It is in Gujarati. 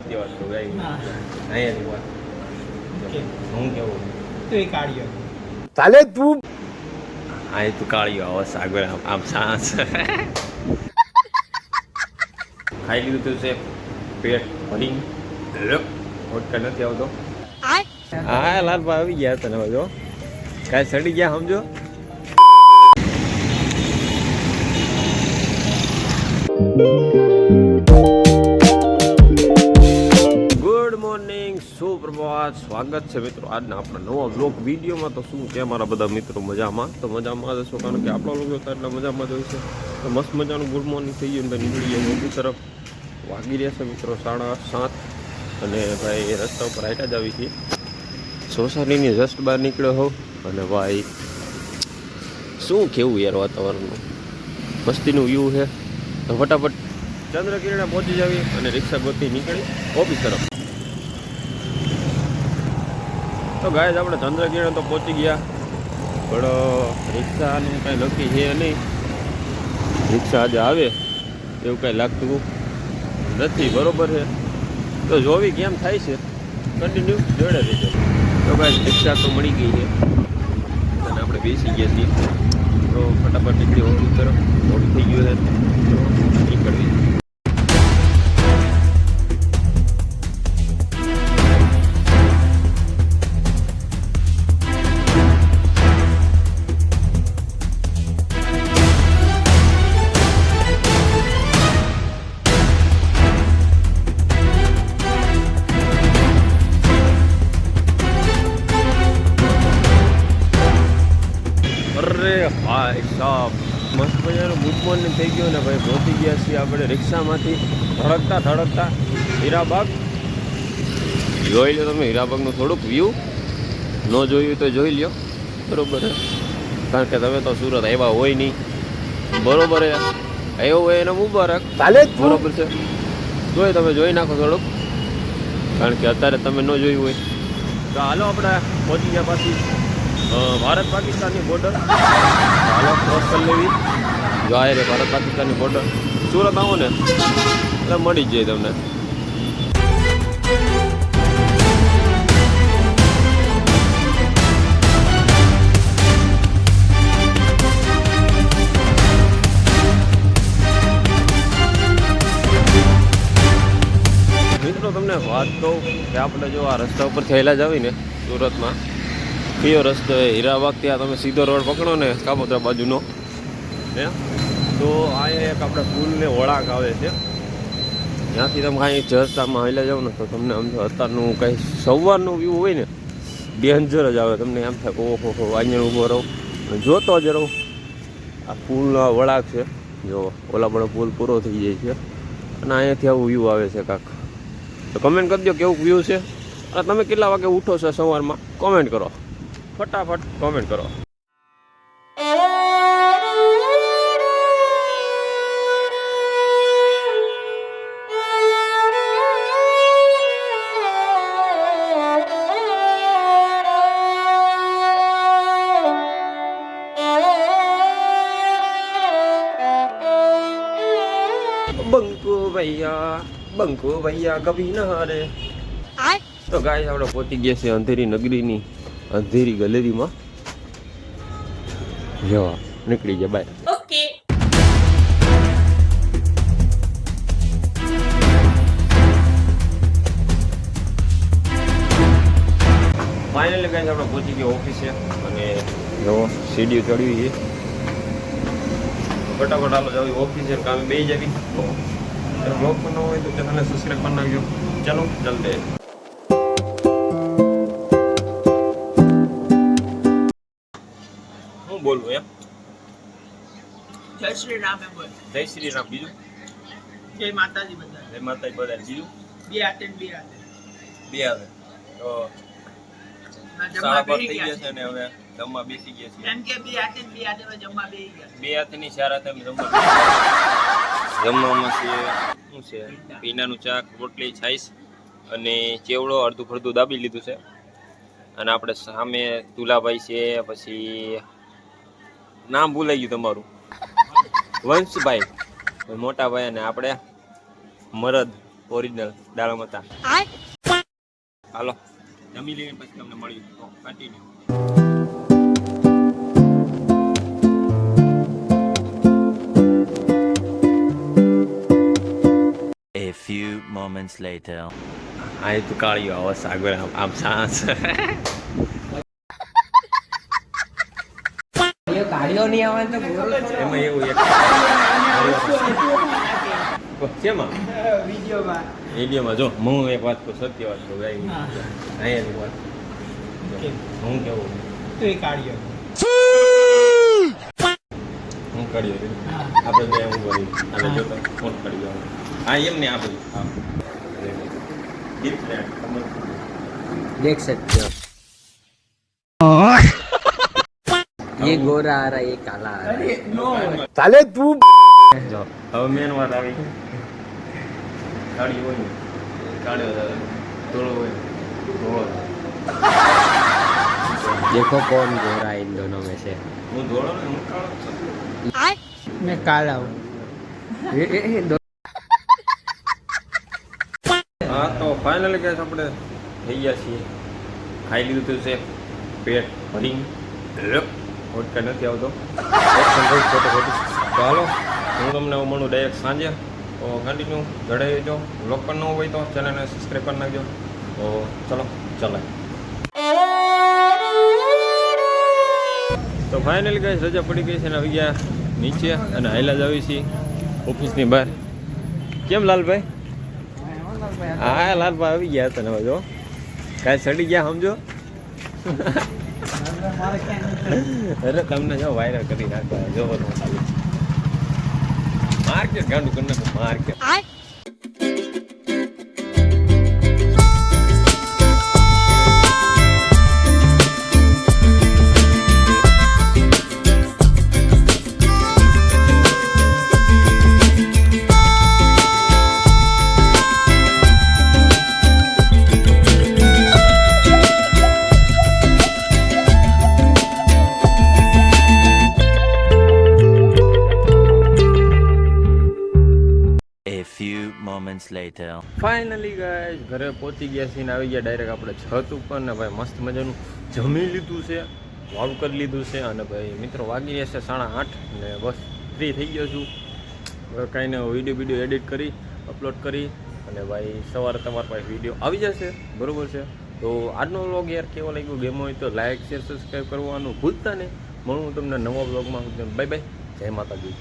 સત્ય વાત કહું અહીંયાથી વાત હું કેવું તો એ કાઢ્યો ચાલે તું અહીં તું કાળીઓ આવો સાગર આમ સાસ ખાઈ લીધું તું છે પેટ ભરી ઓટકા નથી આવતો હા લાલપા આવી ગયા તને જો કાંઈ સડી ગયા સમજો ગુડ મોર્નિંગ સુપ્રભાત સ્વાગત છે મિત્રો આજના આપણા નવા વ્લોગ વિડીયોમાં. તો શું છે મારા બધા મિત્રો મજામાં તો મજામાં જશો કારણ કે આપણા લોકો તો એટલા મજામાં જ હોય છે. તો મસ્ત મજાનું ગુડ મોર્નિંગ થઈ ગયું ને નીકળી ગયા મોટી તરફ વાગી રહ્યા છે મિત્રો 7:30 અને ભાઈ રસ્તા ઉપર આટા જ આવી છીએ સોસાયટીની જસ્ટ બહાર નીકળ્યો હોઉં અને ભાઈ શું કેવું યાર વાતાવરણનું મસ્તીનું વ્યૂ છે. તો ફટાફટ ચંદ્રકિરણે પહોંચી જાવી અને રિક્ષા ગોતી નીકળી ઓફિસ તરફ. તો ગાય આપણે ચંદ્રકિરણે તો પહોંચી ગયા પણ રિક્ષાનું કાંઈ નક્કી છે નહીં. રિક્ષા આજે આવે એવું કાંઈ લાગતું નથી. બરોબર છે તો જોવી કેમ થાય છે કન્ટિન્યુ જોડે રહેજો. તો ગાય રિક્ષા તો મળી ગઈ છે અને આપણે બેસી ગયા છીએ. તો ફટાફટ નીકળી ઓફિસ તરફ મોડું થઈ ગયું છે તો નીકળવી. અરે ભાઈ સાહેબ મસ્ત મજાનું ગુડ મોર્નિંગ થઈ ગયું ને ભાઈ પહોંચી ગયા છીએ આપણે રિક્ષામાંથી ધડકતા હીરાબાગ. જોઈ લો તમે હીરાબાગનું થોડુંક વ્યૂ, ન જોયું તો જોઈ લ્યો. બરોબર છે કારણ કે તમે તો સુરત આવ્યા હોય નહીં. બરોબર છે આવ્યો હોય એને મુબારક ચાલે બરોબર છે. તમે જોઈ નાખો થોડુંક કારણ કે અત્યારે તમે ન જોયું હોય. તો હાલો આપણે પહોંચી ગયા પાછી ભારત પાકિસ્તાનની બોર્ડર. હાલો ક્રોસ કરી લેવી. જો આ રે ભારત પાકિસ્તાનની બોર્ડર. સુરત આવો ને એટલે મળી જ જાય તમને. મિત્રો તમને વાત કહું કે આપણે જો આ રસ્તા ઉપર થયેલા જ આવી ને સુરતમાં કયો રસ્તો એ હીરાબાગ ત્યાં તમે સીધો રોડ પકડો ને કાપોદ્રા બાજુનો હે તો આ એક આપણે પુલને વળાંક આવે છે. ત્યાંથી તમે કાંઈ રસ્તામાં હાલ્યા જાઓ ને તો તમને આમ અત્યારનું કાંઈ સવારનું વ્યૂ હોય ને ડેન્જર જ આવે. તમને એમ થાય ઓહો હો અહીંયા ઊભો રહો જોતો જ રહો. આ પુલનો વળાંક છે જો ઓલા પણ પુલ પૂરો થઈ જાય છે અને અહીંયાથી આવું વ્યૂ આવે છે કાંક. તો કમેન્ટ કરજો કેવું વ્યૂ છે અને તમે કેટલા વાગે ઉઠો છો સવારમાં કોમેન્ટ કરો. ફટાફટ કોમેન્ટ કરો. બંકો ભૈયા કભી ન હારે. તો ગાય આપણે પહોંચી ગયા છે અંધેરી નગરીની અંધેરી ગેલેરીમાં. જો નીકળી ગયા બાય. ઓકે ફાઇનલી ગાય આપણે પહોંચી ગયા ઓફિસે અને જો સીડીઓ ચડવી છે. ફટાફટ હાલો જાવ ઓફિસે કામે બે જવી. બ્લોગ પણ ન હોય તો ચેનલને સબસ્ક્રાઈબ કરી નાખજો. ચાલો જલ્દી. હું બોલવું એમ જય શ્રી રામ એમ બોલ. જય શ્રી રામ. બીજું જય માતાજી બધા. જય માતાજી બધા. બીજું બે હાથે ને બે હાથે. બે આવે તો ના જમવા સાડા પર બેસી થઈ ગયા ગયા છે ને હવે જમવા બેસી ગયા છે. એમ કે બે હાથે ને બે હાથે હવે જમવા બેસી ગયા. બે હાથની ચાર હાથે અમે જમવામાં છે શું છે પીનાનું ચાક રોટલી છાઈસ અને ચેવડો અડધું ફરધું દાબી લીધું છે. અને આપણે સામે તુલાભાઈ છે, પછી નામ ભૂલાઈ ગયું તમારું, વંશભાઈ મોટા ભાઈ, અને આપણે મરદ ઓરિજિનલ દાળ મતા. હાલો જમી લઈને પછી તમને મળ્યું તો continue. A few moments later. આ તો કાળીઓ આવો સાગર આમ સાસ. કાઢ્યો નહીં આવે તો એમાં એવું એક શેમાં વિડીયોમાં વિડીયોમાં જો હું એક વાત કહું, સત્ય વાત કહું ભાઈ. અહીંયાની વાત હું કેવું તો એ કાઢ્યો હું કાઢ્યો આપણે બે હું કરી અને જો તો ફોન કાઢ્યો હા એમ ને આપણે હા देख सकते हो ये गोरा आ रहा है ये काला आ रहा है નો साले तू જો હવે મેન વાત આવી કાઢ્યો હોય ને કાઢ્યો ધોળો હોય ધોળો. देखो कौन गोरा है इन दोनों में से હું ધોળો ને હું કાળો જ છું. મેં કાળા હું હા તો ફાઇનલી ગેસ આપણે થઈ ગયા છીએ, ખાઈ લીધું છે પેટ ભરી. વોડકા નથી આવતો તો હાલો હું તમને મળું ડાયરેક્ટ સાંજે. તો કન્ટિન્યુ જડાવી જો. બ્લોગ પણ ન હોય તો ચેનલને સબસ્ક્રાઈબ કરી નાખજો. તો ચલો ચલાય. તો ફાઇનલી ગઈ રજા પડી ગઈ છે ને આવી ગયા નીચે અને હાઈલા જ આવી છીએ ઓફિસની બહાર. કેમ લાલભાઈ? હા લાલભાઈ આવી ગયા હતા ને હવે જો કાંઈ સડી ગયા સમજો. અરે તમને જો વાયરલ કરી નાખવા જોવો તો ખાલી માર્કેટ ગાંડું કરી નાખો market. A few moments later. Finally guys ઘરે પહોંચી ગયા છીએ ને આવી ગયા ડાયરેક્ટ આપણે છત ઉપર ને ભાઈ મસ્ત મજાનું જમી લીધું છે, વાળું કરી લીધું છે અને ભાઈ મિત્રો વાગી રહ્યા છે 8:30 ને બસ ફ્રી થઈ ગયો છું. હવે કાંઈ ને વિડીયો એડિટ કરી અપલોડ કરી અને ભાઈ સવારે તમારા પાસે વિડીયો આવી જશે, બરોબર છે. તો આજનો વ્લોગ યાર કેવો લાગ્યો, ગેમ હોય તો લાઇક શેર સબસ્ક્રાઈબ કરવાનું ભૂલતા નહીં. મળું તમને નવા વ્લોગમાં. બાય બાય, જય માતાજી.